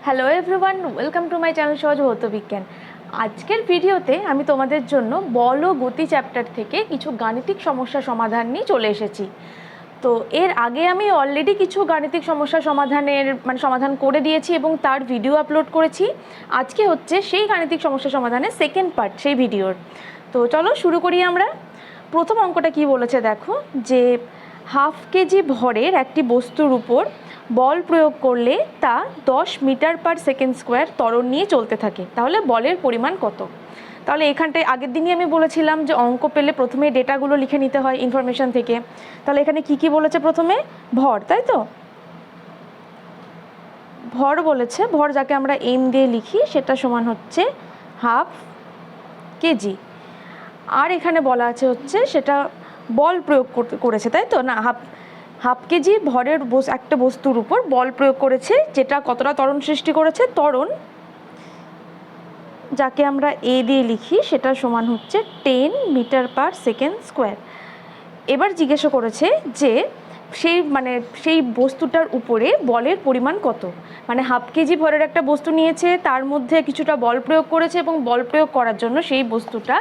Hello everyone, welcome to my channel সহজ ভৌত বিজ্ঞান। আজকের ভিডিওতে আমি তোমাদের জন্য বল ও গতি চ্যাপ্টার থেকে কিছু গাণিতিক সমস্যা সমাধান নিয়ে চলে এসেছি। তো এর আগে আমি অলরেডি কিছু গাণিতিক সমস্যা সমাধান করে দিয়েছি এবং তার ভিডিও আপলোড করেছি। আজকে হচ্ছে সেই গাণিতিক সমস্যা সমাধানের সেকেন্ড পার্ট সেই ভিডিওর। তো চলো শুরু করি আমরা। প্রথম অঙ্কটা কি বলেছে দেখো, যে হাফ কেজি ভরের একটি বস্তুর উপর বল প্রয়োগ করলে তা 10 মিটার পার সেকেন্ড স্কোয়ার ত্বরণ নিয়ে চলতে থাকে, তাহলে বলের পরিমাণ কত? তাহলে এখানটায় আগের দিনই আমি বলেছিলাম যে অঙ্ক পেলে প্রথমে ডেটাগুলো লিখে নিতে হয় ইনফরমেশন থেকে। তাহলে এখানে কি কি বলেছে, প্রথমে ভর, তাই তো ভর বলেছে, ভর যাকে আমরা এম দিয়ে লিখি সেটা সমান হচ্ছে হাফ কেজি। আর এখানে বলা আছে হচ্ছে সেটা বল প্রয়োগ করেছে, তাই তো না, হাফ কেজি ভরের একটা বস্তুর উপর বল প্রয়োগ করেছে, যেটা কতটা ত্বরণ সৃষ্টি করেছে, ত্বরণ যাকে আমরা এ দিয়ে লিখি সেটা সমান হচ্ছে 10 মিটার পার সেকেন্ড স্কোয়ার। এবার জিজ্ঞাসা করেছে যে সেই বস্তুটার উপরে বলের পরিমাণ কত, মানে হাফ কেজি ভরের একটা বস্তু নিয়েছে, তার মধ্যে কিছুটা বল প্রয়োগ করেছে এবং বল প্রয়োগ করার জন্য সেই বস্তুটা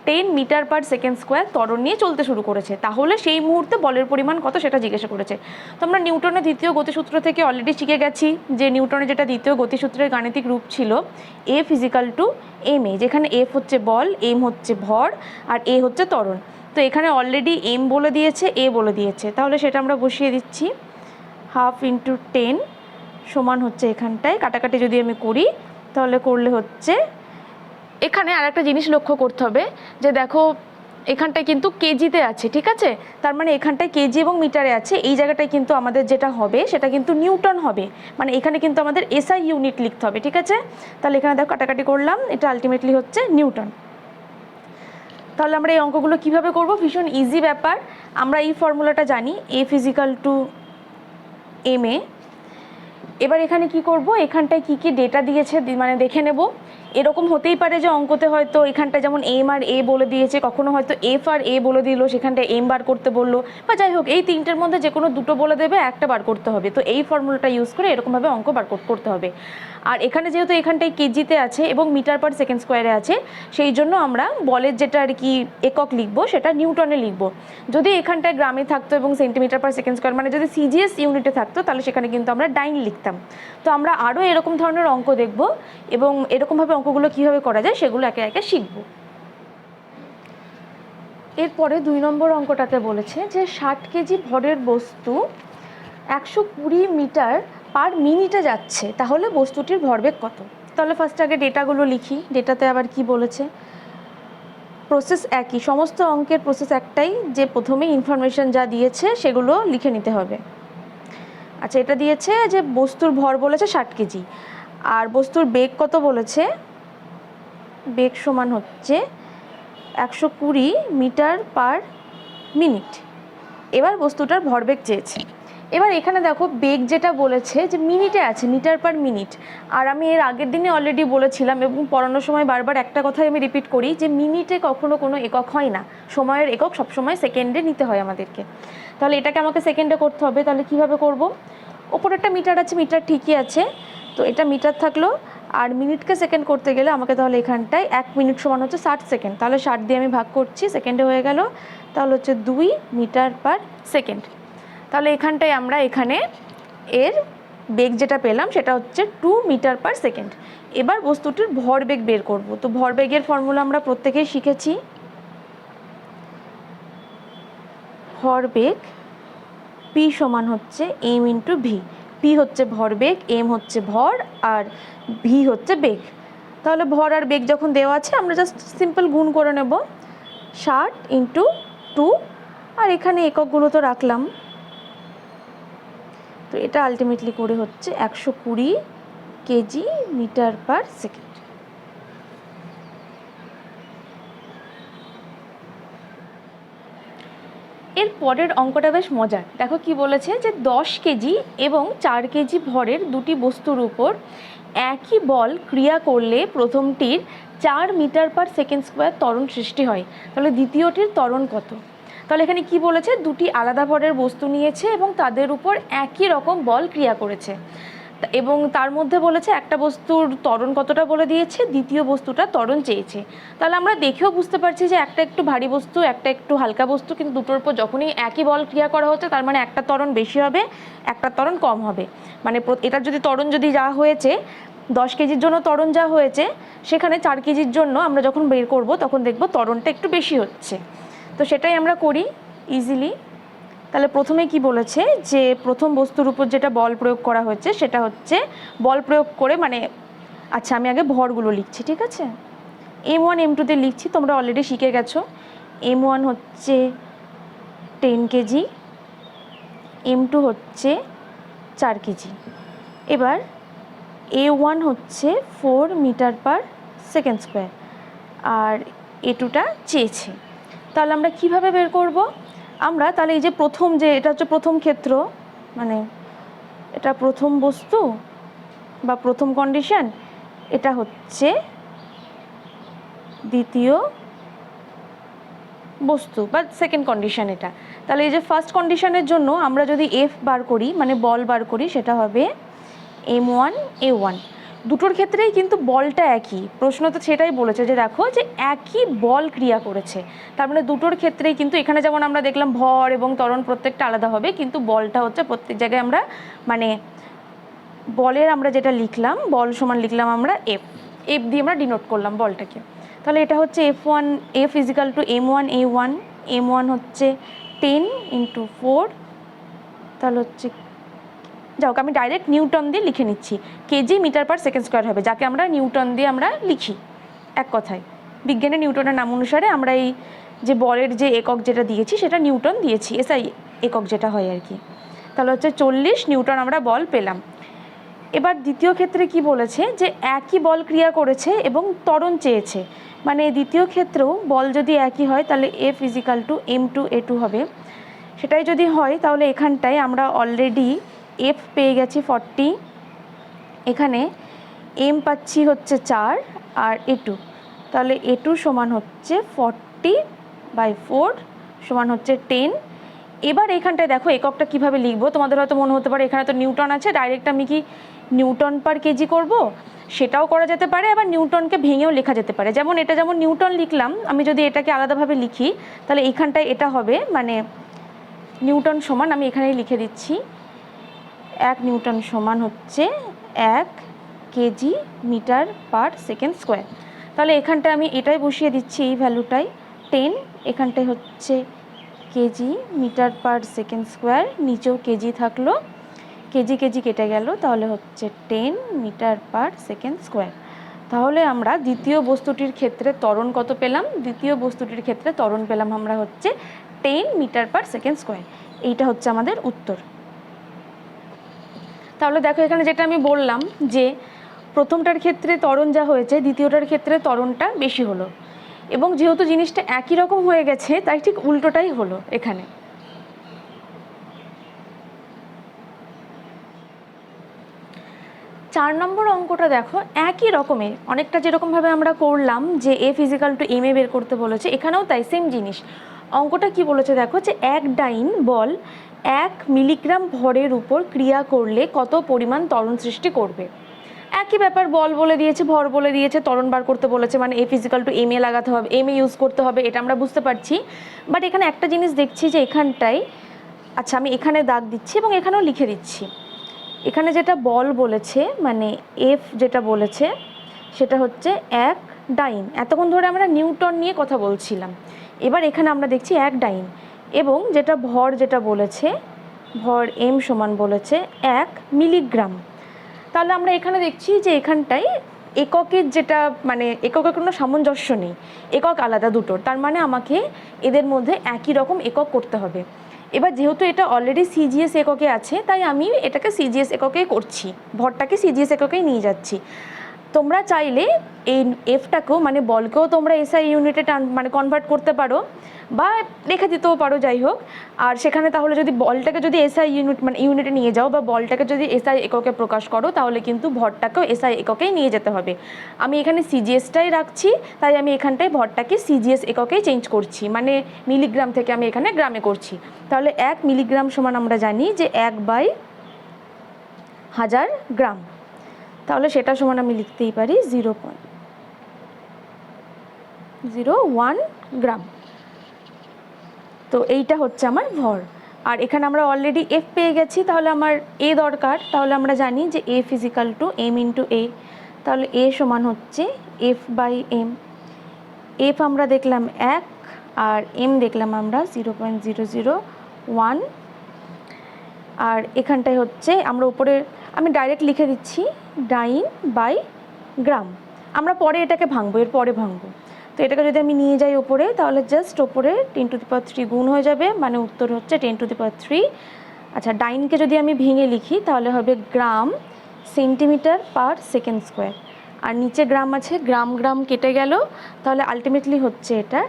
10 মিটার পার সেকেন্ড স্কোয়ার ত্বরণ নিয়ে চলতে শুরু করেছে, তাহলে সেই মুহূর্তে বলের পরিমাণ কত সেটা জিজ্ঞাসা করেছে। তো আমরা নিউটনের দ্বিতীয় গতিসূত্র থেকে অলরেডি শিখে গেছি যে নিউটনের যেটা দ্বিতীয় গতিসূত্রের গাণিতিক রূপ ছিল F equal to M A, যেখানে এফ হচ্ছে বল, এম হচ্ছে ভর আর এ হচ্ছে ত্বরণ। তো এখানে অলরেডি এম বলে দিয়েছে, এ বলে দিয়েছে, তাহলে সেটা আমরা বসিয়ে দিচ্ছি। হাফ ইন্টু 10 সমান হচ্ছে, এখানটায় কাটাকাটি যদি আমি করি তাহলে করলে হচ্ছে, এখানে আর একটা জিনিস লক্ষ্য করতে হবে যে দেখো এখানটায় কিন্তু কেজিতে আছে, ঠিক আছে, তার মানে এখানটায় কেজি এবং মিটারে আছে, এই জায়গাটায় কিন্তু আমাদের যেটা হবে সেটা কিন্তু নিউটন হবে, মানে এখানে কিন্তু আমাদের এসআই ইউনিট লিখতে হবে, ঠিক আছে। তাহলে এখানে দেখো কাটাকাটি করলাম, এটা আলটিমেটলি হচ্ছে নিউটন। তাহলে আমরা এই অঙ্কগুলো কীভাবে করব, ভীষণ ইজি ব্যাপার। আমরা এই ফর্মুলাটা জানি, F equal to M A. এবার এখানে কি করব, এখানটায় কি কি ডেটা দিয়েছে মানে দেখে নেব। এরকম হতেই পারে যে অঙ্কতে হয়তো এখানটায় যেমন এম আর এ বলে দিয়েছে, কখনো হয়তো এফ আর এ বলে দিল, সেখানটায় এম বার করতে বললো, বা যাই হোক এই তিনটের মধ্যে যে কোনো দুটো বলে দেবে, একটা বার করতে হবে। তো এই ফর্মুলাটা ইউজ করে এরকমভাবে অঙ্ক বার করতে হবে। আর এখানে যেহেতু এখানটায় কেজিতে আছে এবং মিটার পার সেকেন্ড স্কোয়ারে আছে, সেই জন্য আমরা বলের যেটা আর কি একক লিখবো সেটা নিউটনে লিখবো। যদি এখানটায় গ্রামে থাকতো এবং সেন্টিমিটার পার সেকেন্ড স্কোয়ার মানে যদি সিজিএস ইউনিটে থাকতো তাহলে সেখানে কিন্তু আমরা ডাইন লিখতাম। তো আমরা আরও এরকম ধরনের অঙ্ক দেখব এবং এরকমভাবে অঙ্কগুলো কীভাবে করা যায় সেগুলো একে একে শিখব। এরপরে 2 নম্বর অঙ্কটাতে বলেছে যে 60 কেজি ভরের বস্তু 120 মিটার পার মিনিটে যাচ্ছে, তাহলে বস্তুটির ভরবেগ কত? তাহলে ফার্স্ট আগে ডেটাগুলো লিখি। ডেটাতে আবার কি বলেছে, প্রসেস একই, সমস্ত অঙ্কের প্রসেস একটাই, যে প্রথমে ইনফরমেশন যা দিয়েছে সেগুলো লিখে নিতে হবে। আচ্ছা, এটা দিয়েছে যে বস্তুর ভর বলেছে 60 কেজি আর বস্তুর বেগ কত বলেছে, বেগ সমান হচ্ছে 120 মিটার পার মিনিট। এবার বস্তুটার ভরবেগ চেয়েছে। এবার এখানে দেখো বেগ যেটা বলেছে যে মিনিটে আছে, মিটার পার মিনিট। আর আমি এর আগের দিনে অলরেডি বলেছিলাম এবং পড়ানোর সময় বারবার একটা কথাই আমি রিপিট করি যে মিনিটে কখনো কোনো একক হয় না, সময়ের একক সবসময় সেকেন্ডে নিতে হয় আমাদেরকে। তাহলে এটাকে আমাকে সেকেন্ডে করতে হবে। তাহলে কিভাবে করব, ওপরে একটা মিটার আছে, মিটার ঠিকই আছে, তো এটা মিটার থাকলো। আর মিনিটকে সেকেন্ড করতে গেলে আমাকে তাহলে এখানটায় 1 মিনিট সমান হচ্ছে 60 সেকেন্ড, তাহলে 60 দিয়ে আমি ভাগ করছি, সেকেন্ডে হয়ে গেল, তাহলে হচ্ছে 2 মিটার পার সেকেন্ড। তাহলে এখানটায় আমরা এখানে এর বেগ যেটা পেলাম সেটা হচ্ছে 2 মিটার পার সেকেন্ড। এবার বস্তুটির ভরবেগ বের করব। তো ভরবেগের ফর্মুলা আমরা প্রত্যেকেই শিখেছি, ভরবেগ পি সমান হচ্ছে এম ইন্টু ভি। পি হচ্ছে ভরবেগ, এম হচ্ছে ভর আর ভি হচ্ছে বেগ। তাহলে ভর আর বেগ যখন দেওয়া আছে আমরা জাস্ট সিম্পল গুণ করে নেব, 60 ইন্টু 2, আর এখানে এককগুলো তো রাখলাম। তো এটা আলটিমেটলি করে হচ্ছে 120 কেজি মিটার পার সেকেন্ড। এর পরের অঙ্কটা বেশ মজার। দেখো কি বলেছে যে 10 কেজি এবং 4 কেজি ভরের দুটি বস্তুর উপর একই বল ক্রিয়া করলে প্রথমটির 4 মিটার পার সেকেন্ড স্কোয়ার ত্বরণ সৃষ্টি হয়, তাহলে দ্বিতীয়টির ত্বরণ কত? তাহলে এখানে কি বলেছে, দুটি আলাদা ভরের বস্তু নিয়েছে এবং তাদের উপর একই রকম বল ক্রিয়া করেছে। এবং তার মধ্যে বলেছে একটা বস্তুর ত্বরণ কতটা বলে দিয়েছে, দ্বিতীয় বস্তুটা ত্বরণ চেয়েছে। তাহলে আমরা দেখেও বুঝতে পারছি যে একটা একটু ভারী বস্তু, একটা একটু হালকা বস্তু, কিন্তু দুটোর উপর যখনই একই বল ক্রিয়া করা হচ্ছে তার মানে একটা ত্বরণ বেশি হবে, একটা ত্বরণ কম হবে। মানে এটার যদি ত্বরণ যদি যা হয়েছে 10 কেজির জন্য ত্বরণ যা হয়েছে, সেখানে 4 কেজির জন্য আমরা যখন বের করব তখন দেখব ত্বরণটা একটু বেশি হচ্ছে। তো সেটাই আমরা করি ইজিলি। তাহলে প্রথমে কি বলেছে যে প্রথম বস্তুর উপর যেটা বল প্রয়োগ করা হচ্ছে সেটা হচ্ছে বল প্রয়োগ করে, মানে আচ্ছা আমি আগে ভরগুলো লিখছি, ঠিক আছে। M1 M2তে লিখছি, তোমরা অলরেডি শিখে গেছো। M1 হচ্ছে 10 কেজি, M2 হচ্ছে 4 কেজি। এবার A1 হচ্ছে 4 মিটার পার সেকেন্ড স্কোয়ার, আর A2টা চেয়েছে। তাহলে আমরা কিভাবে বের করব? আমরা তাহলে এই যে প্রথম, যে এটা হচ্ছে প্রথম ক্ষেত্র, মানে এটা প্রথম বস্তু বা প্রথম কন্ডিশন, এটা হচ্ছে দ্বিতীয় বস্তু বা সেকেন্ড কন্ডিশন এটা। তাহলে এই যে ফার্স্ট কন্ডিশনের জন্য আমরা যদি এফ বার করি, মানে বল বার করি, সেটা হবে M1 A1। দুটোর ক্ষেত্রেই কিন্তু বলটা একই, প্রশ্ন তো সেটাই বলেছে যে দেখো যে একই বল ক্রিয়া করেছে, তার মানে দুটোর ক্ষেত্রেই কিন্তু এখানে যেমন আমরা দেখলাম ভর এবং ত্বরণ প্রত্যেকটা আলাদা হবে, কিন্তু বলটা হচ্ছে প্রত্যেক জায়গায় আমরা মানে বলের আমরা যেটা লিখলাম, বল সমান লিখলাম আমরা এফ, এফ দিয়ে আমরা ডিনোট করলাম বলটাকে। তাহলে এটা হচ্ছে F1 F is equal two M1 A1। M1 হচ্ছে 10 × 4, তাহলে হচ্ছে, যাই হোক আমি ডাইরেক্ট নিউটন দিয়ে লিখে নিচ্ছি, KG metre per second square হবে, যাকে আমরা নিউটন দিয়ে আমরা লিখি। এক কথায় বিজ্ঞানে নিউটনের নাম অনুসারে আমরা এই যে বলের যে একক যেটা দিয়েছি সেটা নিউটন দিয়েছি, এসআই একক যেটা হয় আর কি। তাহলে হচ্ছে 40 নিউটন আমরা বল পেলাম। এবার দ্বিতীয় ক্ষেত্রে কি বলেছে যে একই বল ক্রিয়া করেছে এবং ত্বরণ চেয়েছে, মানে দ্বিতীয় ক্ষেত্রেও বল যদি একই হয় তাহলে F is equal two M2 A2 হবে। সেটাই যদি হয় তাহলে এখানটায় আমরা অলরেডি এফ পেয়ে গেছি 40, এখানে এম পাচ্ছি হচ্ছে 4 আর A2, তাহলে A2 সমান হচ্ছে 40/4 সমান হচ্ছে 10। এবার এখানটায় দেখো এককটা কিভাবে লিখবো, তোমাদের হয়তো মনে হতে পারে এখানে তো নিউটন আছে, ডাইরেক্ট আমি কি নিউটন পার কেজি করব, সেটাও করা যেতে পারে, আবার নিউটনকে ভেঙেও লেখা যেতে পারে। যেমন এটা যেমন নিউটন লিখলাম, আমি যদি এটাকে আলাদাভাবে লিখি তাহলে এইখানটায় এটা হবে, মানে নিউটন সমান, আমি এখানেই লিখে দিচ্ছি 1 নিউটন সমান হচ্ছে 1 KG metre per second square. তাহলে এখানটায় আমি এটাই বসিয়ে দিচ্ছি, এই ভ্যালুটাই 10, এখানটায় হচ্ছে KG metre per second square, নিচেও কেজি থাকলো, কেজি কেজি কেটে গেল, তাহলে হচ্ছে 10 মিটার পার সেকেন্ড স্কোয়ার। তাহলে আমরা দ্বিতীয় বস্তুটির ক্ষেত্রে ত্বরণ কত পেলাম? দ্বিতীয় বস্তুটির ক্ষেত্রে ত্বরণ পেলাম আমরা হচ্ছে 10 মিটার পার সেকেন্ড স্কোয়ার। এইটা হচ্ছে আমাদের উত্তর। তাহলে দেখো এখানে যেটা আমি বললাম যে প্রথমটার ক্ষেত্রে ত্বরণ যা হয়েছে দ্বিতীয়টার ক্ষেত্রে ত্বরণটা বেশি হলো, এবং যেহেতু জিনিসটা একই রকম হয়ে গেছে তাই ঠিক উল্টোটাই হলো এখানে। 4 নম্বর অঙ্কটা দেখো একই রকমের, অনেকটা যেরকমভাবে আমরা করলাম যে F ইজিক্যাল টু M এ বের করতে বলেছে, এখানেও তাই সেম জিনিস। অঙ্কটা কি বলেছে দেখো যে এক ডাইন বল 1 মিলিগ্রাম ভরের উপর ক্রিয়া করলে কত পরিমাণ ত্বরণ সৃষ্টি করবে। একই ব্যাপার, বল বলে দিয়েছে, ভর বলে দিয়েছে, ত্বরণ বার করতে বলেছে, মানে F ইজিক্যাল টু M এ লাগাতে হবে, M এ ইউজ করতে হবে, এটা আমরা বুঝতে পারছি। বাট এখানে একটা জিনিস দেখছি যে এখানটায়, আচ্ছা আমি এখানে দাগ দিচ্ছি এবং এখানেও লিখে দিচ্ছি, এখানে যেটা বল বলেছে মানে এফ যেটা বলেছে সেটা হচ্ছে 1 ডাইন। এতক্ষণ ধরে আমরা নিউটন নিয়ে কথা বলছিলাম, এবার এখানে আমরা দেখছি 1 ডাইন, এবং যেটা ভর যেটা বলেছে ভর এম সমান বলেছে 1 মিলিগ্রাম। তাহলে আমরা এখানে দেখছি যে এখানটায় এককের যেটা মানে এককের কোনো সামঞ্জস্য নেই, একক আলাদা দুটোর, তার মানে আমাকে এদের মধ্যে একই রকম একক করতে হবে। এবার যেহেতু এটা অলরেডি সিজিএস এককে আছে তাই আমি এটাকে সিজিএস এককেই করছি, ভরটাকে সিজিএস এককেই নিয়ে যাচ্ছি। তোমরা চাইলে এই এফটাকেও মানে বলকেও তোমরা এসআই ইউনিটে মানে কনভার্ট করতে পারো বা রেখে দিতেও পারো, যাই হোক। আর সেখানে তাহলে যদি বলটাকে যদি এসআই ইউনিট মানে ইউনিটে নিয়ে যাও বা বলটাকে যদি এসআই এককে প্রকাশ করো তাহলে কিন্তু ভরটাকেও এসআই এককেই নিয়ে যেতে হবে। আমি এখানে সিজিএসটাই রাখছি, তাই আমি এখানটায় ভরটাকে সিজিএস এককেই চেঞ্জ করছি, মানে মিলিগ্রাম থেকে আমি এখানে গ্রামে করছি। তাহলে 1 মিলিগ্রাম সমান আমরা জানি যে 1/10 1000 গ্রাম। তাহলে সেটা সমান আমি লিখতেই পারি 0.01 গ্রাম। তো এইটা হচ্ছে আমার ভর। আর এখানে আমরা অলরেডি এফ পেয়ে গেছি, তাহলে আমার এ দরকার। তাহলে আমরা জানি যে F equal to M into A. তাহলে এ সমান হচ্ছে এফ বাই এম। এফ আমরা দেখলাম 1 আর এম দেখলাম আমরা 0.001। আর এখানটায় হচ্ছে আমরা উপরে আমি ডাইরেক্ট লিখে দিচ্ছি ডাইন বাই গ্রাম। আমরা পরে এটাকে ভাঙবো, এর পরে ভাঙবো। তো এটাকে যদি আমি নিয়ে যাই ওপরে, তাহলে জাস্ট ওপরে 10⁻³ গুণ হয়ে যাবে, মানে উত্তর হচ্ছে 10⁻³। আচ্ছা, ডাইনকে যদি আমি ভেঙে লিখি তাহলে হবে gram centimetre per second square. আর নিচে গ্রাম আছে, গ্রাম গ্রাম কেটে গেল, তাহলে আলটিমেটলি হচ্ছে এটা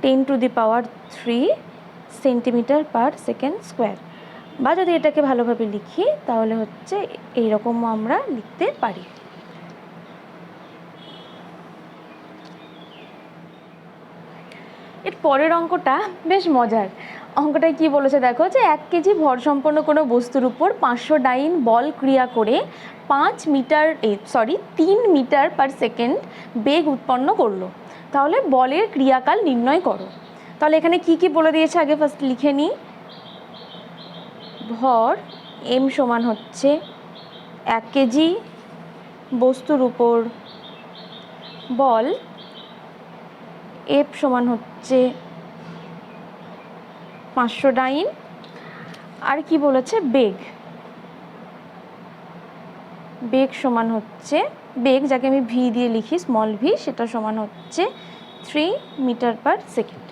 10⁻³ সেন্টিমিটার পার সেকেন্ড স্কোয়ার। বা যদি এটাকে ভালোভাবে লিখি তাহলে হচ্ছে এইরকমও আমরা লিখতে পারি। এর পরের অঙ্কটা বেশ মজার। অঙ্কটায় কি বলেছে দেখো, যে 1 কেজি ভর সম্পন্ন কোনো বস্তুর উপর 500 ডাইন বল ক্রিয়া করে 3 মিটার পার সেকেন্ড বেগ উৎপন্ন করলো। তাহলে বলের ক্রিয়াকাল নির্ণয় করো। তাহলে এখানে কি কি বলে দিয়েছে আগে ফার্স্ট লিখে নিই। ভর এম সমান হচ্ছে 1 কেজি বস্তুর উপর বল, এফ সমান হচ্ছে 500 ডাইন, আর কি বলেছে বেগ। বেগ সমান হচ্ছে, বেগ যাকে আমি ভি দিয়ে লিখি, স্মল ভি, সেটা সমান হচ্ছে 3 মিটার পার সেকেন্ড।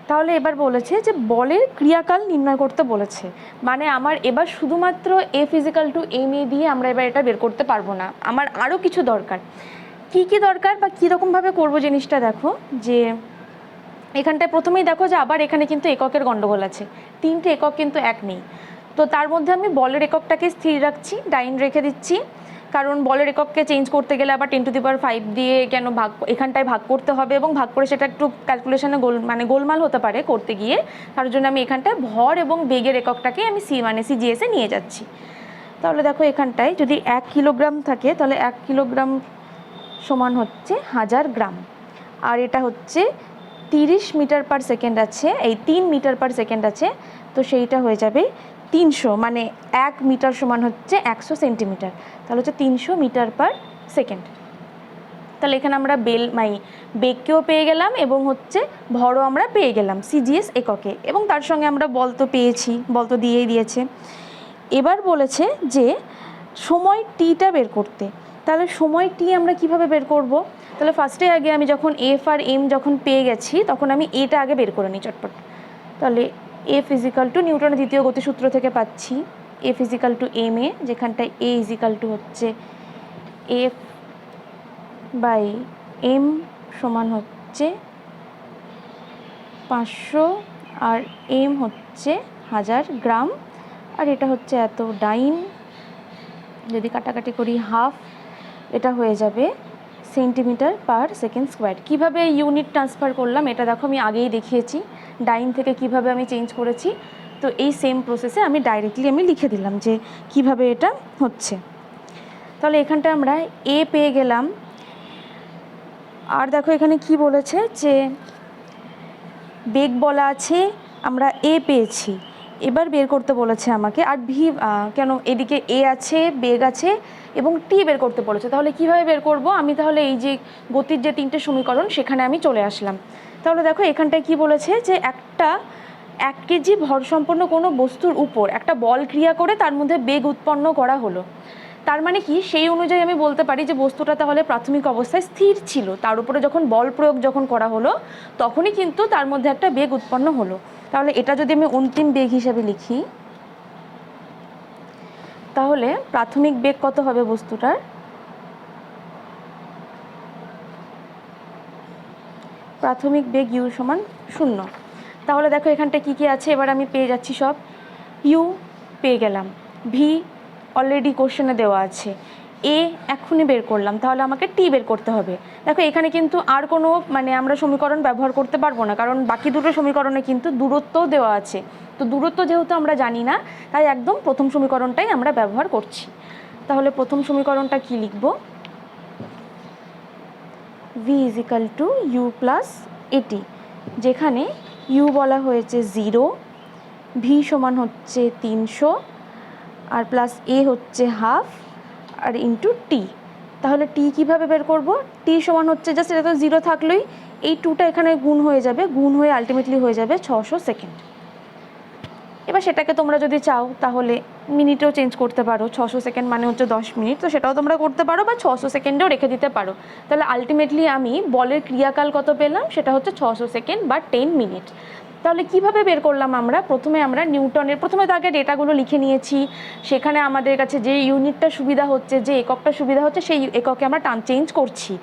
তাহলে এবার বলেছে যে বলের ক্রিয়াকাল নির্ণয় করতে বলেছে, মানে আমার এবার শুধুমাত্র F equal to M A দিয়ে আমরা এবার এটা বের করতে পারবো না, আমার আরও কিছু দরকার। কি কি দরকার বা কীরকমভাবে করবো জিনিসটা দেখো। যে এখানটায় প্রথমেই দেখো যে আবার এখানে কিন্তু এককের গণ্ডগোল আছে, 3টে একক কিন্তু এক নেই। তো তার মধ্যে আমি বলের এককটাকে স্থির রাখছি, ডাইন রেখে দিচ্ছি, কারণ বলের একককে চেঞ্জ করতে গেলে আবার 10⁵ দিয়ে কেন এখানটায় ভাগ করতে হবে, এবং ভাগ করে সেটা একটু ক্যালকুলেশনে গোলমাল হতে পারে করতে গিয়ে। তার জন্য আমি এখানটায় ভর এবং বেগের এককটাকে আমি সিজিএসে নিয়ে যাচ্ছি। তাহলে দেখো এখানটায় যদি 1 কিলোগ্রাম থাকে, তাহলে 1 কিলোগ্রাম সমান হচ্ছে 1000 গ্রাম। আর এটা হচ্ছে 30 মিটার পার সেকেন্ড আছে, এই 3 মিটার পার সেকেন্ড আছে, তো সেইটা হয়ে যাবে 300, মানে 1 মিটার সমান হচ্ছে 100 সেন্টিমিটার। তাহলে হচ্ছে 300 মিটার পার সেকেন্ড। তাহলে এখানে আমরা বেগকেও পেয়ে গেলাম এবং হচ্ছে ভরও আমরা পেয়ে গেলাম সিজিএস এককে, এবং তার সঙ্গে আমরা বল তো পেয়েছি, বল তো দিয়েই দিয়েছে। এবার বলেছে যে সময় টিটা বের করতে। তাহলে সময় টি আমরা কিভাবে বের করব? তাহলে ফার্স্টে আগে আমি যখন এফ আর এম যখন পেয়ে গেছি, তখন আমি এটা আগে বের করে নিই চটপট। তাহলে এফ ইজিক্যাল টু নিউটনের দ্বিতীয় গতিসূত্র থেকে পাচ্ছি F equal to M A, যেখানটায় এ ইজিক্যাল টু হচ্ছে এফ বাই এম সমান হচ্ছে 500, আর এম হচ্ছে 1000 গ্রাম, আর এটা হচ্ছে এত ডাইন, যদি কাটাকাটি করি হাফ, এটা হয়ে যাবে সেন্টিমিটার পার সেকেন্ড স্কোয়ার। কীভাবে ইউনিট ট্রান্সফার করলাম এটা দেখো, আমি আগেই দেখিয়েছি ডাইন থেকে কিভাবে আমি চেঞ্জ করেছি। তো এই সেম প্রসেসে আমি ডাইরেক্টলি লিখে দিলাম যে কিভাবে এটা হচ্ছে। তাহলে এখানটা আমরা এ পেয়ে গেলাম। আর দেখো এখানে কি বলেছে যে বেগ বলা আছে, আমরা এ পেয়েছি, এবার বের করতে বলেছে আমাকে। আর ভি কেন, এদিকে এ আছে, বেগ আছে এবং টি বের করতে বলেছে। তাহলে কিভাবে বের করব আমি? তাহলে এই যে গতির যে 3টে সমীকরণ, সেখানে আমি চলে আসলাম। তাহলে দেখো এখানটায় কি বলেছে যে 1 কেজি ভর সম্পন্ন কোনো বস্তুর উপর একটা বল ক্রিয়া করে তার মধ্যে বেগ উৎপন্ন করা হলো। তার মানে কি, সেই অনুযায়ী আমি বলতে পারি যে বস্তুটা তাহলে প্রাথমিক অবস্থায় স্থির ছিল, তার উপরে যখন বল প্রয়োগ যখন করা হলো তখনই কিন্তু তার মধ্যে একটা বেগ উৎপন্ন হলো। তাহলে এটা যদি আমি অন্তিম বেগ হিসাবে লিখি, তাহলে প্রাথমিক বেগ কত হবে বস্তুটার? প্রাথমিক বেগ ইউ সমান 0। তাহলে দেখো এখানটা কি কি আছে, এবার আমি পেয়ে যাচ্ছি সব। ইউ পেয়ে গেলাম, ভি অলরেডি কোশ্চেনে দেওয়া আছে, এ এক্ষুনি বের করলাম, তাহলে আমাকে টি বের করতে হবে। দেখো এখানে কিন্তু আর কোনো মানে আমরা সমীকরণ ব্যবহার করতে পারবো না, কারণ বাকি দুটো সমীকরণে কিন্তু দূরত্বও দেওয়া আছে। তো দূরত্ব যেহেতু আমরা জানি না, তাই একদম প্রথম সমীকরণটাই আমরা ব্যবহার করছি। তাহলে প্রথম সমীকরণটা কি লিখব? v = u + at, যেখানে u বলা হয়েছে 0, v সমান হচ্ছে 300 আর প্লাস a হচ্ছে হাফ আর ইন্টু টি। তাহলে টি কীভাবে বের করব? টি সমান হচ্ছে জাস্ট এটা তো 0 থাকলেই এই 2টা এখানে গুণ হয়ে যাবে, গুণ হয়ে আলটিমেটলি হয়ে যাবে 600 সেকেন্ড। এবার সেটাকে তোমরা যদি চাও তাহলে মিনিটেও চেঞ্জ করতে পারো, 600 সেকেন্ড মানে হচ্ছে 10 মিনিট, তো সেটাও তোমরা করতে পারো, বা 600 সেকেন্ডেও রেখে দিতে পারো। তাহলে আলটিমেটলি আমি বলের ক্রিয়াকাল কত পেলাম? সেটা হচ্ছে 600 সেকেন্ড বা 10 মিনিট। তাহলে কিভাবে বের করলাম আমরা? প্রথমে আমরা নিউটনের, প্রথমে তো আগে ডেটাগুলো লিখে নিয়েছি, সেখানে আমাদের কাছে যে ইউনিটটা সুবিধা হচ্ছে, যে এককটা সুবিধা হচ্ছে, সেই এককে আমরা চেঞ্জ করছি।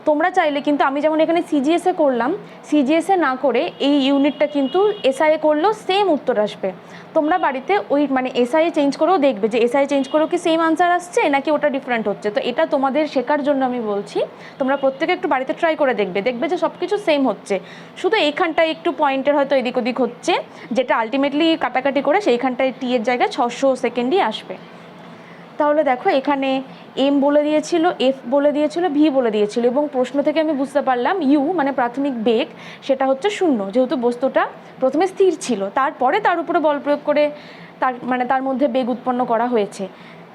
তোমরা চাইলে কিন্তু, আমি যেমন এখানে সিজিএসএ করলাম, সিজিএসএ না করে এই ইউনিটটা কিন্তু এসআইএ করলেও সেম উত্তর আসবে। তোমরা বাড়িতে ওই মানে এসআইএ চেঞ্জ করেও দেখবে যে এসআইএ চেঞ্জ করেও কি সেম আনসার আসছে নাকি ওটা ডিফারেন্ট হচ্ছে। তো এটা তোমাদের শেখার জন্য আমি বলছি, তোমরা প্রত্যেকে একটু বাড়িতে ট্রাই করে দেখবে, দেখবে যে সব কিছু সেম হচ্ছে, শুধু এইখানটায় একটু পয়েন্টের হয়তো এদিক ওদিক হচ্ছে, যেটা আলটিমেটলি কাটাকাটি করে সেইখানটায় টি এর জায়গায় 600 সেকেন্ডই আসবে। তাহলে দেখো এখানে এম বলে দিয়েছিল, এফ বলে দিয়েছিল, ভি বলে দিয়েছিল, এবং প্রশ্ন থেকে আমি বুঝতে পারলাম ইউ মানে প্রাথমিক বেগ সেটা হচ্ছে 0, যেহেতু বস্তুটা প্রথমে স্থির ছিল, তারপরে তার উপরে বল প্রয়োগ করে তার মধ্যে বেগ উৎপন্ন করা হয়েছে।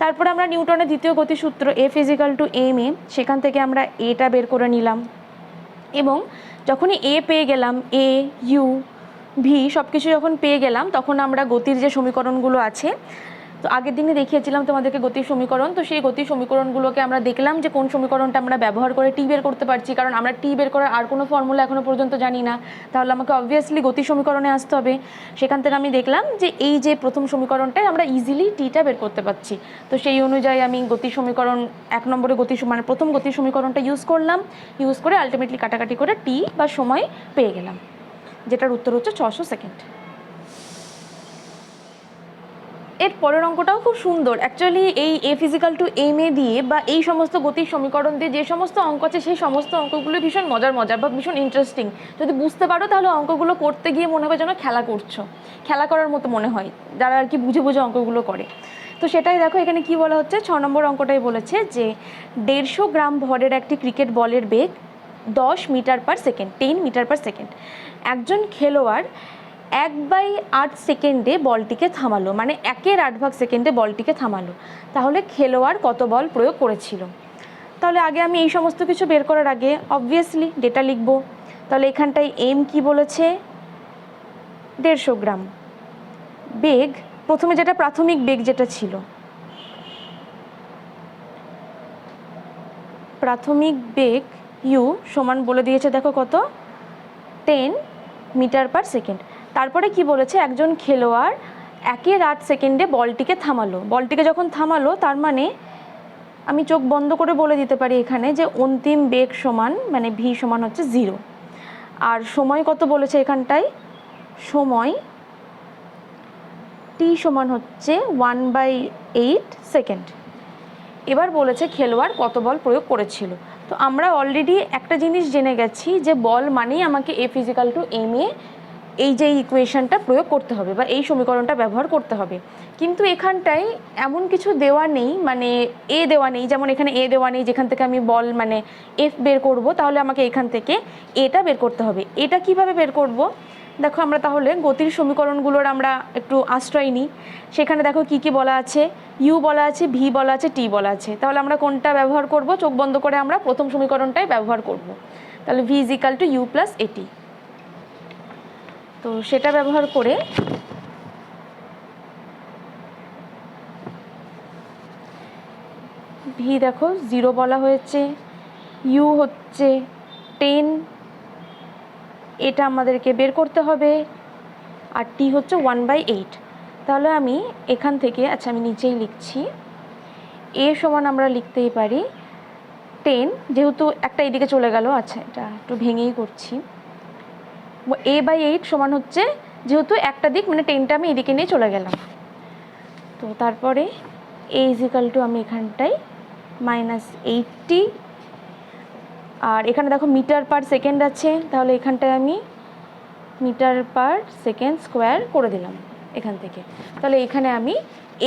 তারপরে আমরা নিউটনের দ্বিতীয় গতিসূত্র F = ma, সেখান থেকে আমরা এটা বের করে নিলাম, এবং যখনই এ পেয়ে গেলাম, এ ইউ ভি সব কিছু যখন পেয়ে গেলাম, তখন আমরা গতির যে সমীকরণগুলো আছে, তো আগের দিনে দেখিয়েছিলাম তোমাদেরকে গতির সমীকরণ, তো সেই গতির সমীকরণগুলোকে আমরা দেখলাম যে কোন সমীকরণটা আমরা ব্যবহার করে টি বের করতে পারছি, কারণ আমরা টি বের করার আর কোনো ফর্মুলা এখনো পর্যন্ত জানি না, তাহলে আমাকে অবভিয়াসলি গতির সমীকরণে আসতে হবে। সেখান থেকে আমি দেখলাম যে এই যে প্রথম সমীকরণটায় আমরা ইজিলি টিটা বের করতে পারছি, তো সেই অনুযায়ী আমি গতির সমীকরণ 1 নম্বরে মানে প্রথম গতির সমীকরণটা ইউজ করলাম, ইউজ করে আলটিমেটলি কাটাকাটি করে টি বা সময় পেয়ে গেলাম, যেটার উত্তর হচ্ছে 600 সেকেন্ড। এর পরের অঙ্কটাও খুব সুন্দর অ্যাকচুয়ালি, এই F = ma দিয়ে বা এই সমস্ত গতির সমীকরণ দিয়ে যে সমস্ত অঙ্ক আছে সেই সমস্ত অঙ্কগুলো ভীষণ মজার বা ভীষণ ইন্টারেস্টিং। যদি বুঝতে পারো তাহলে অঙ্কগুলো করতে গিয়ে মনে হয় যেন খেলা করছো, খেলা করার মতো মনে হয় যারা আর কি বুঝে বুঝে অঙ্কগুলো করে। তো সেটাই দেখো এখানে কি বলা হচ্ছে, 6 নম্বর অঙ্কটাই বলেছে যে 150 গ্রাম ভরের একটি ক্রিকেট বলের বেগ 10 মিটার/সেকেন্ড, 10 মিটার/সেকেন্ড। একজন খেলোয়াড় 1/8 সেকেন্ডে বলটিকে থামালো, মানে 1/8 সেকেন্ডে বলটিকে থামালো, তাহলে খেলোয়াড় কত বল প্রয়োগ করেছিল? তাহলে আগে আমি এই সমস্ত কিছু বের করার আগে অবভিয়াসলি ডেটা লিখব। তাহলে এখানটায় এম কি বলেছে? 150 গ্রাম। বেগ প্রথমে যেটা প্রাথমিক বেগ যেটা ছিল, প্রাথমিক বেগ ইউ সমান বলে দিয়েছে দেখো কত, 10 মিটার/সেকেন্ড। তারপরে কি বলেছে, একজন খেলোয়াড় 1/8 সেকেন্ডে বলটিকে থামালো। বলটিকে যখন থামালো তার মানে আমি চোখ বন্ধ করে বলে দিতে পারি এখানে যে অন্তিম বেগ সমান মানে ভি সমান হচ্ছে 0। আর সময় কত বলেছে এখানটায়? সময় টি সমান হচ্ছে 1/8 সেকেন্ড। এবার বলেছে খেলোয়াড় কত বল প্রয়োগ করেছিল। তো আমরা অলরেডি একটা জিনিস জেনে গেছি যে বল মানেই আমাকে F = ma এই যে ইকুয়েশনটা প্রয়োগ করতে হবে বা এই সমীকরণটা ব্যবহার করতে হবে। কিন্তু এখানটায় এমন কিছু দেওয়া নেই, মানে এ দেওয়া নেই, যেমন এখানে এ দেওয়া নেই যেখান থেকে আমি বল মানে এফ বের করব, তাহলে আমাকে এখান থেকে এটা বের করতে হবে। এটা কিভাবে বের করব? দেখো আমরা তাহলে গতির সমীকরণগুলোর আমরা একটু আশ্রয় নিই। সেখানে দেখো কি কি বলা আছে, ইউ বলা আছে, ভি বলা আছে, টি বলা আছে। তাহলে আমরা কোনটা ব্যবহার করব? চোখ বন্ধ করে আমরা প্রথম সমীকরণটাই ব্যবহার করব। তাহলে v = u + at। তো সেটা ব্যবহার করে ভি দেখো 0 বলা হয়েছে, ইউ হচ্ছে 10, এটা আমাদেরকে বের করতে হবে, আর টি হচ্ছে 1/8। তাহলে আমি এখান থেকে, আচ্ছা আমি নিচেই লিখছি, এ সমান আমরা লিখতেই পারি 10, যেহেতু একটা এদিকে চলে গেল, আচ্ছা এটা একটু ভেঙেই করছি, a/8 সমান হচ্ছে, যেহেতু একটা দিক মানে 10টা আমি এদিকে নিয়ে চলে গেলাম, তো তারপরে a = আমি এখানটায় মাইনাস 80, আর এখানে দেখো মিটার পার সেকেন্ড আছে, তাহলে এখানটায় আমি মিটার পার সেকেন্ড স্কোয়ার করে দিলাম এখান থেকে। তাহলে এখানে আমি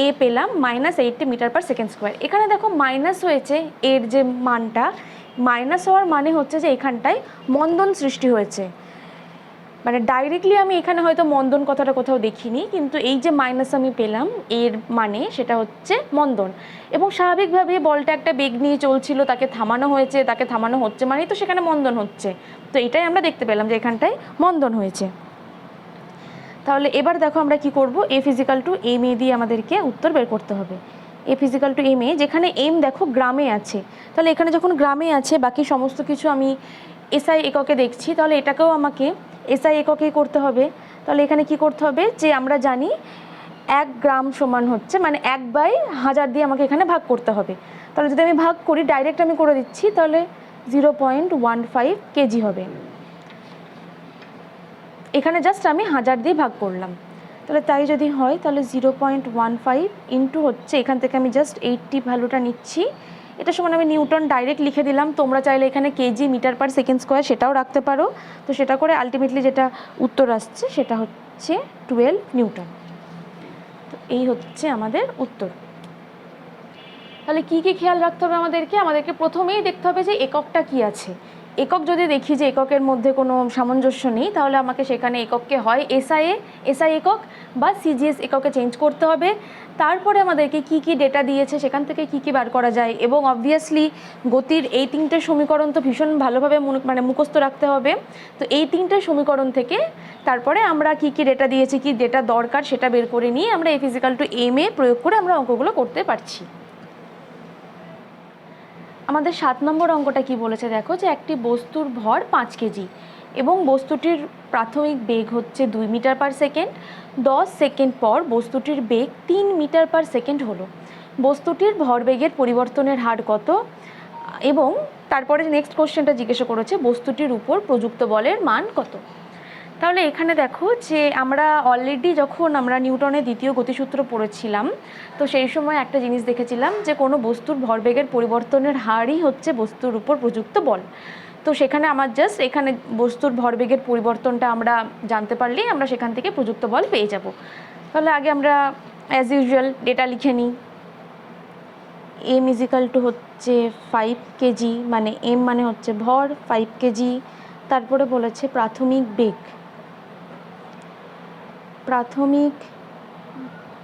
এ পেলাম -80 মিটার পার সেকেন্ড স্কোয়ার। এখানে দেখো মাইনাস হয়েছে, এর যে মানটা মাইনাস হওয়ার মানে হচ্ছে যে এখানটায় মন্দন সৃষ্টি হয়েছে। মানে ডাইরেক্টলি আমি এখানে হয়তো মন্দন কথাটা কোথাও দেখিনি, কিন্তু এই যে মাইনাস আমি পেলাম এর মানে সেটা হচ্ছে মন্দন। এবং স্বাভাবিকভাবে বলটা একটা বেগ নিয়ে চলছিল, তাকে থামানো হয়েছে, তাকে থামানো হচ্ছে মানেই তো সেখানে মন্দন হচ্ছে। তো এটাই আমরা দেখতে পেলাম যে এখানটায় মন্দন হয়েছে। তাহলে এবার দেখো আমরা কি করব, a physical two M A দিয়ে আমাদেরকে উত্তর বের করতে হবে। A physical two M A, যেখানে এম দেখো গ্রামে আছে, তাহলে এখানে যখন গ্রামে আছে বাকি সমস্ত কিছু আমি এসআই এককে দেখছি, তাহলে এটাকেও আমাকে এসআই এককেই করতে হবে। তাহলে এখানে কি করতে হবে, যে আমরা জানি 1 গ্রাম সমান হচ্ছে মানে 1/1000 দিয়ে আমাকে এখানে ভাগ করতে হবে। তাহলে যদি আমি ভাগ করি, ডাইরেক্ট আমি করে দিচ্ছি, তাহলে 0.15 কেজি হবে। এখানে জাস্ট আমি 1000 দিয়ে ভাগ করলাম। তাহলে তাই যদি হয় তাহলে 0.15 ইন্টু হচ্ছে, এখান থেকে আমি জাস্ট 80 ভ্যালুটা নিচ্ছি, এটা সমান আমি নিউটন ডাইরেক্ট লিখে দিলাম। তোমরা চাইলে এখানে KG metre per second square সেটাও রাখতে পারো। তো সেটা করে আলটিমেটলি যেটা উত্তর আসছে সেটা হচ্ছে 12 নিউটন। তো এই হচ্ছে আমাদের উত্তর। তাহলে কি কি খেয়াল রাখতে হবে আমাদেরকে প্রথমেই দেখতে হবে যে এককটা কি আছে। একক যদি দেখি যে এককের মধ্যে কোনো সামঞ্জস্য নেই, তাহলে আমাকে সেখানে একককে হয় এসআই একক বা সিজিএস এককে চেঞ্জ করতে হবে। তারপরে আমাদেরকে কি কি ডেটা দিয়েছে সেখান থেকে কি কি বার করা যায়, এবং অবভিয়াসলি গতির এই 3টে সমীকরণ তো ভীষণ ভালোভাবে মুখস্থ রাখতে হবে। তো এই 3টে সমীকরণ থেকে তারপরে আমরা কি কি ডেটা দিয়েছি, কি ডেটা দরকার সেটা বের করে নিয়ে আমরা a physical two M A প্রয়োগ করে আমরা অঙ্কগুলো করতে পারছি। আমাদের 7 নম্বর অঙ্কটা কি বলেছে দেখো, যে একটি বস্তুর ভর 5 কেজি এবং বস্তুটির প্রাথমিক বেগ হচ্ছে 2 মিটার পার সেকেন্ড। 10 সেকেন্ড পর বস্তুটির বেগ 3 মিটার পার সেকেন্ড হলো। বস্তুটির ভরবেগের পরিবর্তনের হার কত? এবং তারপরে নেক্সট কোশ্চেনটা জিজ্ঞাসা করেছে বস্তুটির উপর প্রযুক্ত বলের মান কত। তাহলে এখানে দেখো যে আমরা অলরেডি যখন আমরা নিউটনের দ্বিতীয় গতিসূত্র পড়েছিলাম, তো সেই সময় একটা জিনিস দেখেছিলাম যে কোনো বস্তুর ভরবেগের পরিবর্তনের হারই হচ্ছে বস্তুর উপর প্রযুক্ত বল। তো সেখানে আমার জাস্ট এখানে বস্তুর ভরবেগের পরিবর্তনটা আমরা জানতে পারলেই আমরা সেখান থেকে প্রযুক্ত বল পেয়ে যাব। তাহলে আগে আমরা অ্যাজ ইউজুয়াল ডেটা লিখে নিই। এম ইজিক্যাল টু হচ্ছে 5 কেজি, মানে এম মানে হচ্ছে ভর, 5 কেজি। তারপরে বলেছে প্রাথমিক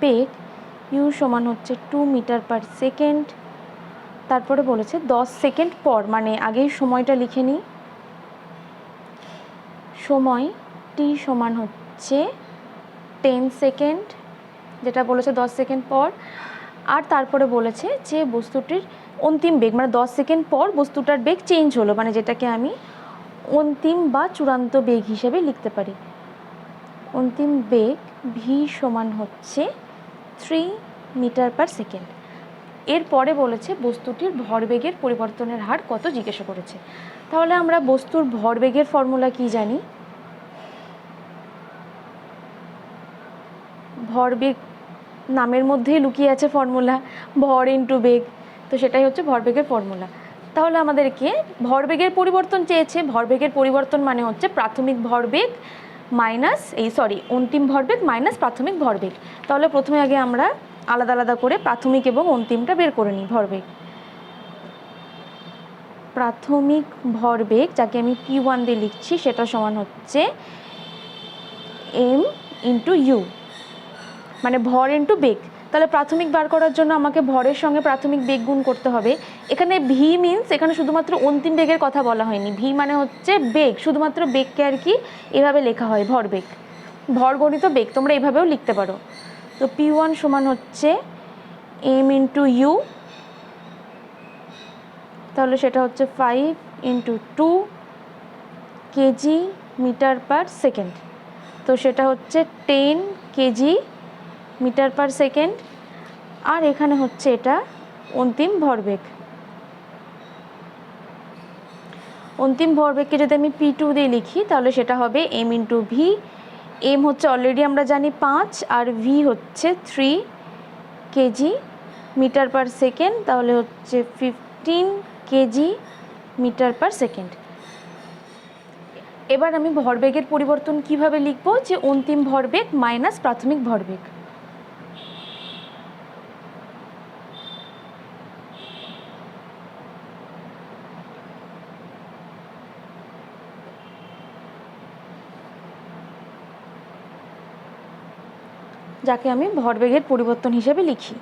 বেগ ইউ সমান হচ্ছে 2 মিটার পার সেকেন্ড। তারপরে বলেছে 10 সেকেন্ড পর, মানে আগেই সময়টা লিখে নিই, সময় টি সমান হচ্ছে 10 সেকেন্ড, যেটা বলেছে 10 সেকেন্ড পর। আর তারপরে বলেছে যে বস্তুটির অন্তিম বেগ, মানে 10 সেকেন্ড পর বস্তুটার বেগ চেঞ্জ হলো, মানে যেটাকে আমি অন্তিম বা চূড়ান্ত বেগ হিসেবে লিখতে পারি। অন্তিম বেগ ভি সমান হচ্ছে 3 মিটার পার সেকেন্ড। এরপরে বলেছে বস্তুটির ভরবেগের পরিবর্তনের হার কত জিজ্ঞাসা করেছে। তাহলে আমরা বস্তুর ভরবেগের ফর্মুলা কি জানি? ভরবেগ নামের মধ্যেই লুকিয়ে আছে ফর্মুলা, ভর ইন্টু বেগ। তো সেটাই হচ্ছে ভরবেগের ফর্মুলা। তাহলে আমাদেরকে ভরবেগের পরিবর্তন চেয়েছে। ভরবেগের পরিবর্তন মানে হচ্ছে প্রাথমিক ভরবেগ মাইনাস অন্তিম ভরবেগ মাইনাস প্রাথমিক ভরবেগ। তাহলে প্রথমে আগে আমরা আলাদা আলাদা করে প্রাথমিক এবং অন্তিমটা বের করে নিই। ভরবেগ, প্রাথমিক ভরবেগ যাকে আমি P1 দিয়ে লিখছি সেটা সমান হচ্ছে এম ইন্টু ইউ, মানে ভর ইন্টু বেগ। তাহলে প্রাথমিক বার করার জন্য আমাকে ভরের সঙ্গে প্রাথমিক বেগ গুণ করতে হবে। এখানে ভি মিনস এখানে শুধুমাত্র অন্তিম বেগের কথা বলা হয়নি। ভি মানে হচ্ছে বেগ, শুধুমাত্র বেগকে আর কি এভাবে লেখা হয় ভরবেগ, ভর গণিত বেগ, তোমরা এভাবেও লিখতে পারো। তো P1 সমান হচ্ছে এম ইন্টু ইউ, তাহলে সেটা হচ্ছে 5 into 2 KG metre per second. তো সেটা হচ্ছে 10 কেজি মিটার পার সেকেন্ড। আর এখানে হচ্ছে এটা অন্তিম ভরবেগ। অন্তিম ভরবেগকে যদি আমি P2 দিয়ে লিখি তাহলে সেটা হবে এম ইন্টু ভি। এম হচ্ছে অলরেডি আমরা জানি 5 আর ভি হচ্ছে 3 কেজি মিটার পার সেকেন্ড, তাহলে হচ্ছে 15 কেজি মিটার পার সেকেন্ড। এবার আমি ভরবেগের পরিবর্তন কিভাবে লিখব, যে অন্তিম ভরবেগ মাইনাস প্রাথমিক ভরবেগ। যাকে আমি ভরবেগের পরিবর্তন হিসেবে লিখি।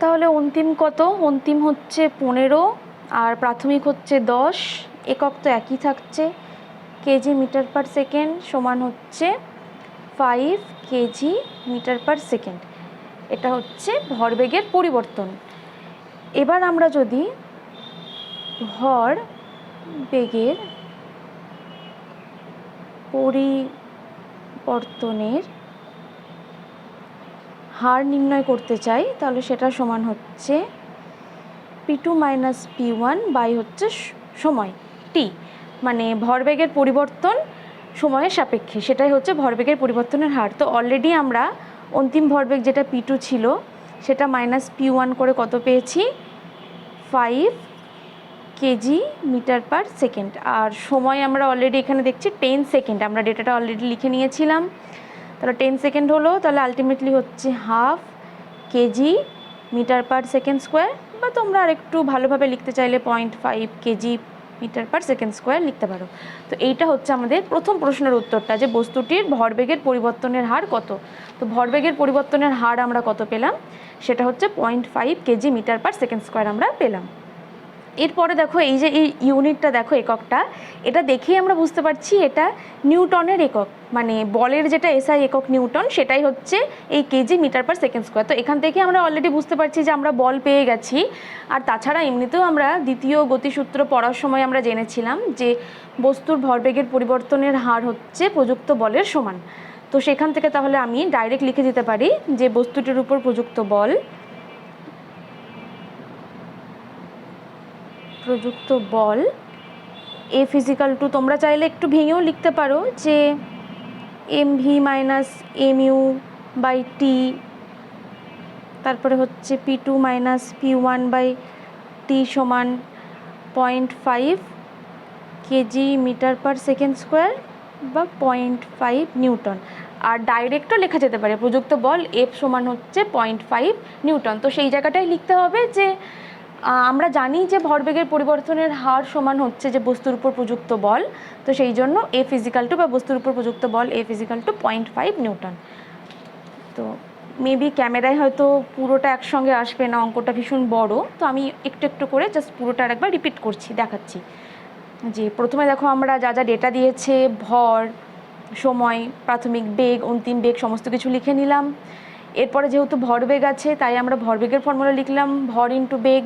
তাহলে অন্তিম কত? অন্তিম হচ্ছে 15 আর প্রাথমিক হচ্ছে 10, একক তো একই থাকছে। কেজি মিটার পার সেকেন্ড সমান হচ্ছে 5 কেজি মিটার পার সেকেন্ড। এটা হচ্ছে ভরবেগের পরিবর্তন। এবার আমরা যদি ভরবেগের পরিবর্তনের হার নির্ণয় করতে চাই, তাহলে সেটা সমান হচ্ছে P2 মাইনাস P1 বাই হচ্ছে সময় T, মানে ভরবেগের পরিবর্তন সময়ের সাপেক্ষে, সেটাই হচ্ছে ভরবেগের পরিবর্তনের হার। তো অলরেডি আমরা অন্তিম ভরবেগ যেটা P2 ছিল সেটা মাইনাস P1 করে কত পেয়েছি? 5 কেজি মিটার পার সেকেন্ড। আর সময় আমরা অলরেডি এখানে দেখছি 10 সেকেন্ড, আমরা ডেটাটা অলরেডি লিখে নিয়েছিলাম। তাহলে 10 সেকেন্ড হলো, তাহলে আলটিমেটলি হচ্ছে half KG metre per second square, বা তোমরা আরেকটু ভালোভাবে লিখতে চাইলে 0.5 KG metre per second square লিখতে পারো। তো এইটা হচ্ছে আমাদের প্রথম প্রশ্নের উত্তরটা, যে বস্তুটির ভরবেগের পরিবর্তনের হার কত। তো ভরবেগের পরিবর্তনের হার আমরা কত পেলাম? সেটা হচ্ছে 0.5 KG metre per second square আমরা পেলাম। এরপরে দেখো এই যে এই ইউনিটটা দেখো, এককটা, এটা দেখেই আমরা বুঝতে পারছি এটা নিউটনের একক, মানে বলের যেটা এসআই একক নিউটন, সেটাই হচ্ছে এই KG metre per second square. তো এখান থেকে আমরা অলরেডি বুঝতে পারছি যে আমরা বল পেয়ে গেছি। আর তাছাড়া এমনিতেও আমরা দ্বিতীয় গতিসূত্র পড়ার সময় আমরা জেনেছিলাম যে বস্তুর ভরবেগের পরিবর্তনের হার হচ্ছে প্রযুক্ত বলের সমান। তো সেখান থেকে তাহলে আমি ডাইরেক্ট লিখে দিতে পারি যে বস্তুটির উপর প্রযুক্ত বল F ইজিক্যাল টু, তোমরা চাইলে একটু ভেঙেও লিখতে পারো যে mv minus mu by T, তারপরে হচ্ছে P2 minus P1 by T সমান 0.5 KG metre per second square বা 0.5 নিউটন। আর ডাইরেক্টও লেখা যেতে পারে প্রযুক্ত বল F সমান হচ্ছে 0.5 নিউটন। তো সেই জায়গাটায় লিখতে হবে যে আমরা জানি যে ভরবেগের পরিবর্তনের হার সমান হচ্ছে যে বস্তুর উপর প্রযুক্ত বল, তো সেই জন্য F ইজিক্যাল টু, বা বস্তুর উপর প্রযুক্ত বল F ইজিক্যাল টু 0.5 নিউটন। তো মেবি ক্যামেরায় হয়তো পুরোটা একসঙ্গে আসবে না, অঙ্কটা ভীষণ বড়, তো আমি একটু একটু করে জাস্ট পুরোটা আরেকবার রিপিট করছি, দেখাচ্ছি। যে প্রথমে দেখো আমরা যা যা ডেটা দিয়েছে, ভর, সময়, প্রাথমিক বেগ, অন্তিম বেগ, সমস্ত কিছু লিখে নিলাম। এরপরে যেহেতু ভরবেগ আছে তাই আমরা ভরবেগের ফর্মুলা লিখলাম, ভর ইন্টু বেগ।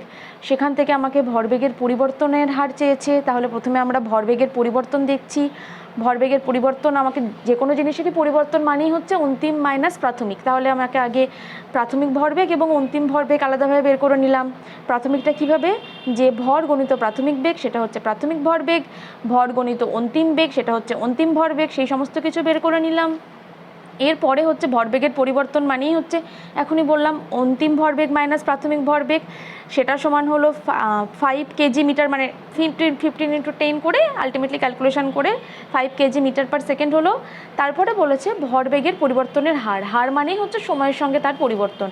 সেখান থেকে আমাকে ভরবেগের পরিবর্তনের হার চেয়েছে, তাহলে প্রথমে আমরা ভরবেগের পরিবর্তন দেখছি। ভরবেগের পরিবর্তন, আমাকে যে কোনো জিনিসেরই পরিবর্তন মানেই হচ্ছে অন্তিম মাইনাস প্রাথমিক, তাহলে আমাকে আগে প্রাথমিক ভরবেগ এবং অন্তিম ভরবেগ আলাদাভাবে বের করে নিলাম। প্রাথমিকটা কিভাবে, যে ভর গণিত প্রাথমিক বেগ সেটা হচ্ছে প্রাথমিক ভরবেগ, ভর গণিত অন্তিম বেগ সেটা হচ্ছে অন্তিম ভরবেগ, সেই সমস্ত কিছু বের করে নিলাম। এরপরে হচ্ছে ভরবেগের পরিবর্তন মানেই হচ্ছে এখনই বললাম অন্তিম ভরবেগ মাইনাস প্রাথমিক ভরবেগ, সেটা সমান হলো 5 কেজি মিটার, মানে 15 ইন্টু 10 করে আলটিমেটলি ক্যালকুলেশন করে 5 কেজি মিটার পার সেকেন্ড হলো। তারপরে বলেছে ভরবেগের পরিবর্তনের হার, হার মানেই হচ্ছে সময়ের সঙ্গে তার পরিবর্তন।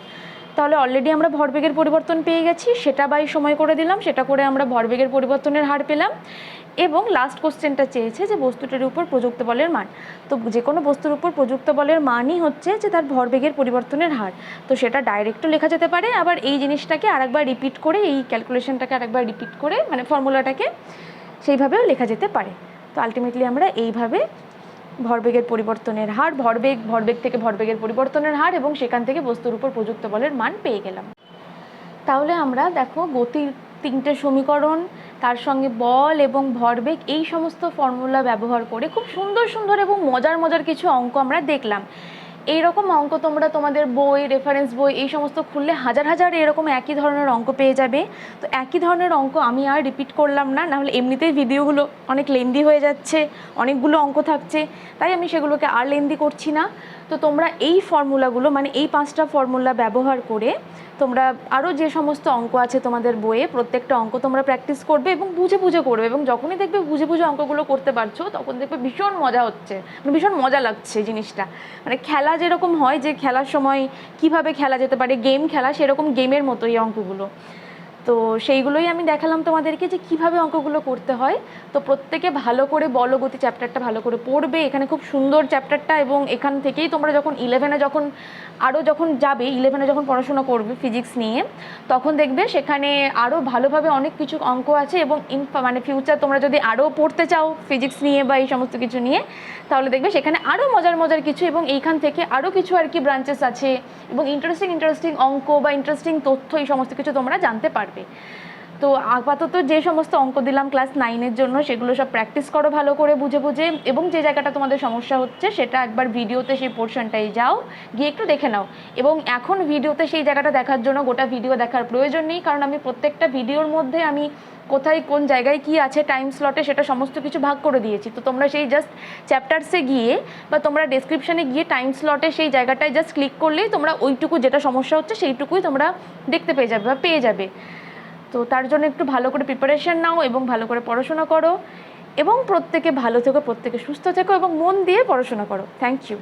তাহলে অলরেডি আমরা ভরবেগের পরিবর্তন পেয়ে গেছি, সেটা বাই সময় করে দিলাম, সেটা করে আমরা ভরবেগের পরিবর্তনের হার পেলাম। এবং লাস্ট কোশ্চেনটা চেয়েছে যে বস্তুটির উপর প্রযুক্ত বলের মান। তো যে কোনো বস্তুর উপর প্রযুক্ত বলের মানই হচ্ছে যে তার ভরবেগের পরিবর্তনের হার। তো সেটা ডাইরেক্টও লেখা যেতে পারে, আবার এই জিনিসটাকে আরেকবার রিপিট করে, এই ক্যালকুলেশনটাকে আরেকবার রিপিট করে, মানে ফর্মুলাটাকে সেইভাবেও লেখা যেতে পারে। তো আলটিমেটলি আমরা এইভাবে ভরবেগের পরিবর্তনের হার, ভরবেগ থেকে ভরবেগের পরিবর্তনের হার এবং সেখান থেকে বস্তুর উপর প্রযুক্ত বলের মান পেয়ে গেলাম। তাহলে আমরা দেখো গতির 3টে সমীকরণ, তার সঙ্গে বল এবং ভরবেগ, এই সমস্ত ফর্মুলা ব্যবহার করে খুব সুন্দর সুন্দর এবং মজার মজার কিছু অঙ্ক আমরা দেখলাম। এইরকম অঙ্ক তোমরা তোমাদের বই, রেফারেন্স বই এই সমস্ত খুললে হাজার হাজার এরকম একই ধরনের অঙ্ক পেয়ে যাবে। তো একই ধরনের অঙ্ক আমি আর রিপিট করলাম না, নাহলে এমনিতেই ভিডিওগুলো অনেক লেন্দি হয়ে যাচ্ছে, অনেকগুলো অঙ্ক থাকছে, তাই আমি সেগুলোকে আর লেন্দি করছি না। তো তোমরা এই ফর্মুলাগুলো মানে এই 5টা ফর্মুলা ব্যবহার করে তোমরা আরও যে সমস্ত অঙ্ক আছে তোমাদের বইয়ে প্রত্যেকটা অঙ্ক তোমরা প্র্যাকটিস করবে এবং বুঝে বুঝে করবে, এবং যখনই দেখবে বুঝে বুঝে অঙ্কগুলো করতে পারছো তখন দেখবে ভীষণ মজা হচ্ছে, মানে ভীষণ মজা লাগছে জিনিসটা। মানে খেলা যেরকম হয় যে খেলার সময় কিভাবে খেলা যেতে পারে, গেম খেলা, সেরকম গেমের মতো এই অঙ্কগুলো। তো সেইগুলোই আমি দেখালাম তোমাদেরকে যে কিভাবে অঙ্কগুলো করতে হয়। তো প্রত্যেকে ভালো করে বলগতি চ্যাপ্টারটা ভালো করে পড়বে, এখানে খুব সুন্দর চ্যাপ্টারটা, এবং এখান থেকেই তোমরা যখন 11-এ যখন যাবে 11-এ যখন পড়াশোনা করবে ফিজিক্স নিয়ে, তখন দেখবে সেখানে আরও ভালোভাবে অনেক কিছু অঙ্ক আছে, এবং মানে ফিউচার তোমরা যদি আরও পড়তে চাও ফিজিক্স নিয়ে বা এই সমস্ত কিছু নিয়ে, তাহলে দেখবে সেখানে আরও মজার মজার কিছু, এবং এইখান থেকে আরও কিছু আর কি ব্রাঞ্চেস আছে, এবং ইন্টারেস্টিং অঙ্ক বা ইন্টারেস্টিং তথ্য এই সমস্ত কিছু তোমরা জানতে পারবে। তো আপাতত যে সমস্ত অঙ্ক দিলাম ক্লাস 9-এর জন্য সেগুলো সব প্র্যাকটিস করো ভালো করে বুঝে বুঝে, এবং যে জায়গাটা তোমাদের সমস্যা হচ্ছে সেটা একবার ভিডিওতে সেই পোর্শনটাই যাও, গিয়ে একটু দেখে নাও। এবং এখন ভিডিওতে সেই জায়গাটা দেখার জন্য গোটা ভিডিও দেখার প্রয়োজন নেই, কারণ আমি প্রত্যেকটা ভিডিওর মধ্যে আমি কোথায় কোন জায়গায় কি আছে টাইম স্লটে সেটা সমস্ত কিছু ভাগ করে দিয়েছি। তো তোমরা সেই জাস্ট চ্যাপ্টারসে গিয়ে বা তোমরা ডেসক্রিপশানে গিয়ে টাইম স্লটে সেই জায়গাটায় জাস্ট ক্লিক করলেই তোমরা ওইটুকু যেটা সমস্যা হচ্ছে সেইটুকুই তোমরা দেখতে পেয়ে যাবে বা পেয়ে যাবে। তো তার জন্য একটু ভালো করে প্রিপারেশন নাও এবং ভালো করে পড়াশোনা করো, এবং প্রত্যেকে ভালো থেকো, প্রত্যেকে সুস্থ থেকো এবং মন দিয়ে পড়াশোনা করো। Thank you.